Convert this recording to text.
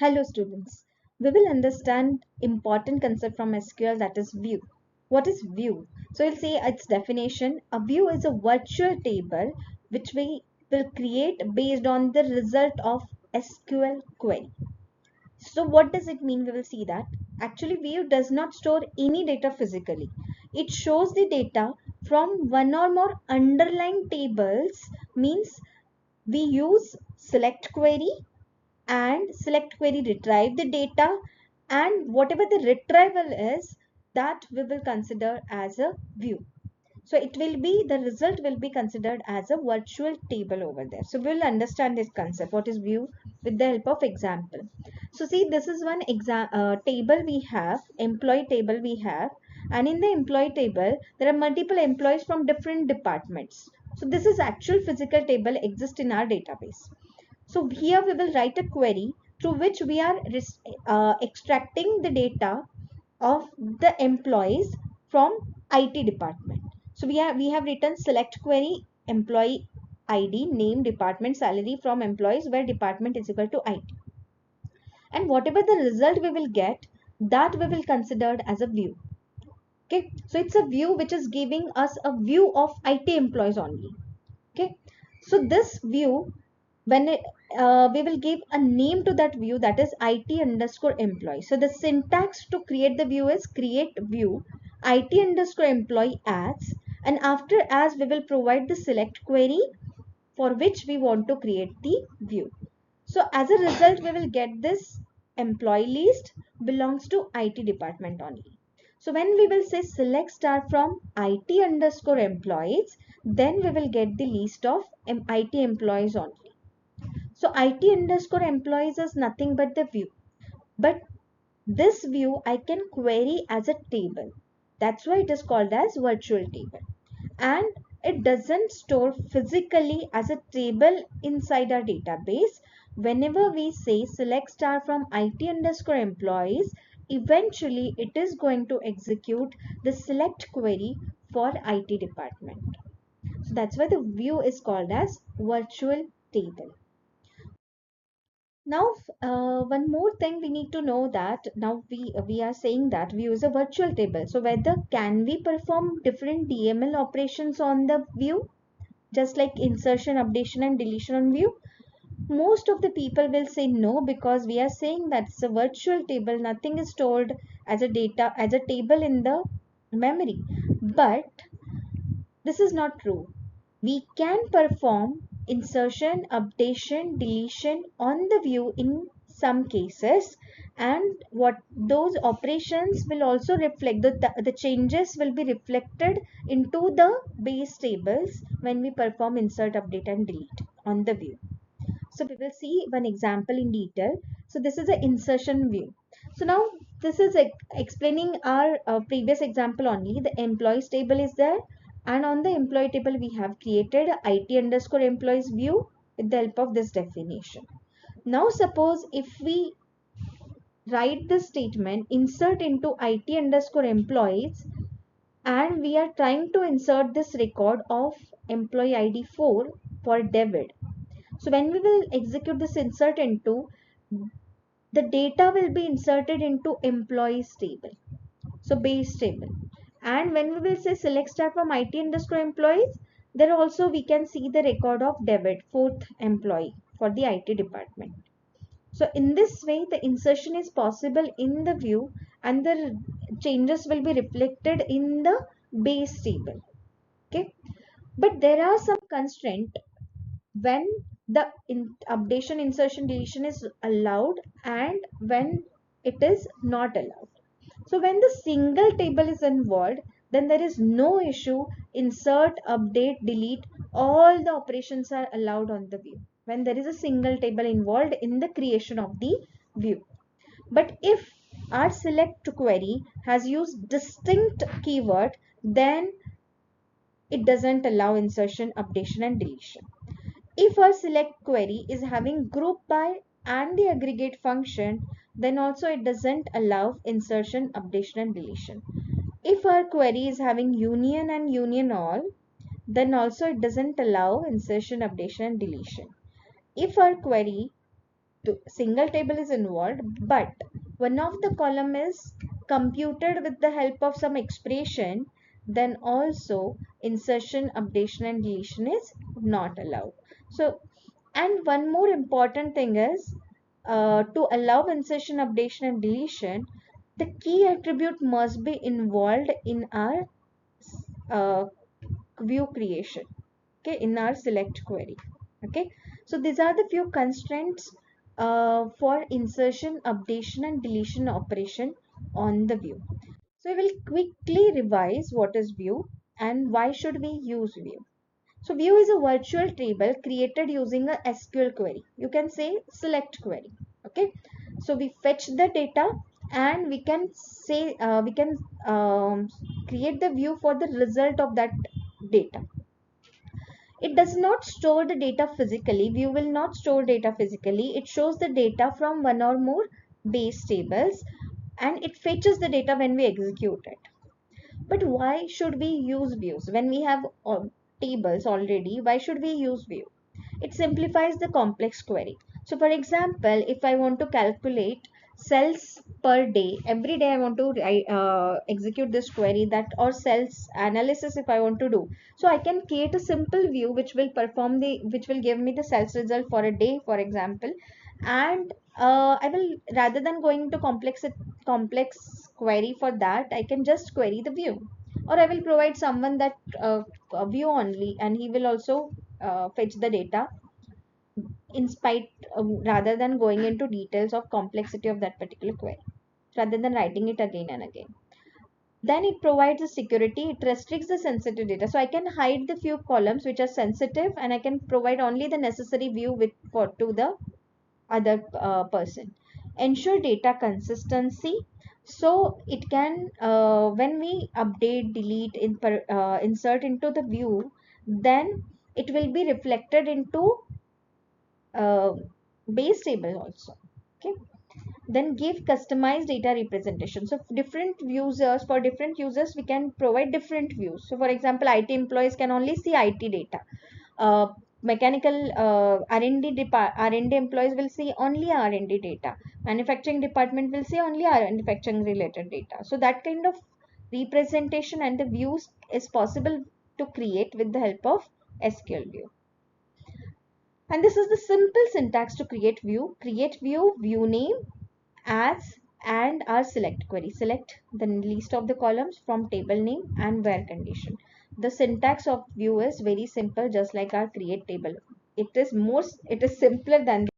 Hello students, we will understand important concept from SQL, that is view. What is view? So we'll see its definition. A view is a virtual table which we will create based on the result of SQL query. So what does it mean? We will see that. Actually, view does not store any data physically. It shows the data from one or more underlying tables, means we use select query and select query retrieve the data, and whatever the retrieval is, that we will consider as a view. So it will be, the result will be considered as a virtual table over there. So we will understand this concept, what is view, with the help of example. So see, this is one table we have, employee table we have, and in the employee table there are multiple employees from different departments. So this is actual physical table exists in our database. So here we will write a query through which we are extracting the data of the employees from IT department. So we have written select query employee ID, name, department, salary from employees where department is equal to IT. And whatever the result we will get, that we will consider as a view. Okay, so it's a view which is giving us a view of IT employees only. Okay, so this view, when we will give a name to that view, that is IT underscore employee. So the syntax to create the view is create view IT underscore employee as, and after as we will provide the select query for which we want to create the view. So as a result we will get this employee list belongs to IT department only. So when we will say select star from IT underscore employees, then we will get the list of IT employees only. So IT underscore employees is nothing but the view. But this view I can query as a table. That's why it is called as virtual table. And it doesn't store physically as a table inside our database. Whenever we say select star from IT underscore employees, eventually it is going to execute the select query for IT department. So that's why the view is called as virtual table. Now, one more thing we need to know, that now we are saying that we use a virtual table. So whether can we perform different DML operations on the view, just like insertion, updation, and deletion on view? Most of the people will say no, because we are saying that it's a virtual table. Nothing is stored as a data as a table in the memory. But this is not true. We can perform insertion, updation, deletion on the view in some cases, and what those operations will also reflect, the changes will be reflected into the base tables when we perform insert, update, and delete on the view. So we will see one example in detail. So this is an insertion view. So now this is explaining our previous example only. The employees table is there, and on the employee table we have created a IT underscore employees view with the help of this definition. Now suppose if we write this statement insert into IT underscore employees, and we are trying to insert this record of employee ID 4 for David. So when we will execute this insert into, the data will be inserted into employees table, so base table. And when we will say select star from IT underscore employees, there also we can see the record of David, fourth employee for the IT department. So in this way the insertion is possible in the view, and the changes will be reflected in the base table. Okay, but there are some constraints when the updation, insertion, deletion is allowed and when it is not allowed. So when the single table is involved, then there is no issue. Insert, update, delete, all the operations are allowed on the view when there is a single table involved in the creation of the view. But if our select query has used distinct keyword, then it doesn't allow insertion, updation, and deletion. If our select query is having group by and the aggregate function, then also it doesn't allow insertion, updation, and deletion. If our query is having union and union all, then also it doesn't allow insertion, updation, and deletion. If our query single table is involved, but one of the column is computed with the help of some expression, then also insertion, updation and deletion is not allowed. So, and one more important thing is, to allow insertion, updation and deletion, the key attribute must be involved in our uh, view creation, okay, in our select query. Okay, so these are the few constraints for insertion, updation and deletion operation on the view. So we will quickly revise what is view and why should we use view. So view is a virtual table created using a SQL query. You can say select query. Okay, so we fetch the data and we can say we can create the view for the result of that data. It does not store the data physically. View will not store data physically. It shows the data from one or more base tables and it fetches the data when we execute it. But why should we use views when we have tables already? Why should we use view? It simplifies the complex query. So for example, if I want to calculate cells per day, every day I want to execute this query, that or cells analysis if I want to do. So I can create a simple view which will which will give me the cells result for a day, for example. And I will, rather than going to complex query for that, I can just query the view, or I will provide someone that view only and he will also fetch the data in spite rather than going into details of complexity of that particular query, rather than writing it again and again. Then it provides a security. It restricts the sensitive data, so I can hide the few columns which are sensitive and I can provide only the necessary view to the other person. Ensure data consistency, so it can when we update, delete, insert into the view, then it will be reflected into uh, base table also. Okay, then give customized data representation. So different users, for different users we can provide different views. So for example, IT employees can only see IT data, mechanical R&D employees will see only R&D data, manufacturing department will see only manufacturing related data. So that kind of representation and the views is possible to create with the help of SQL view. And this is the simple syntax to create view. Create view, view name, as, and our select query. Select the list of the columns from table name and where condition. The syntax of view is very simple, just like our create table. It is simpler than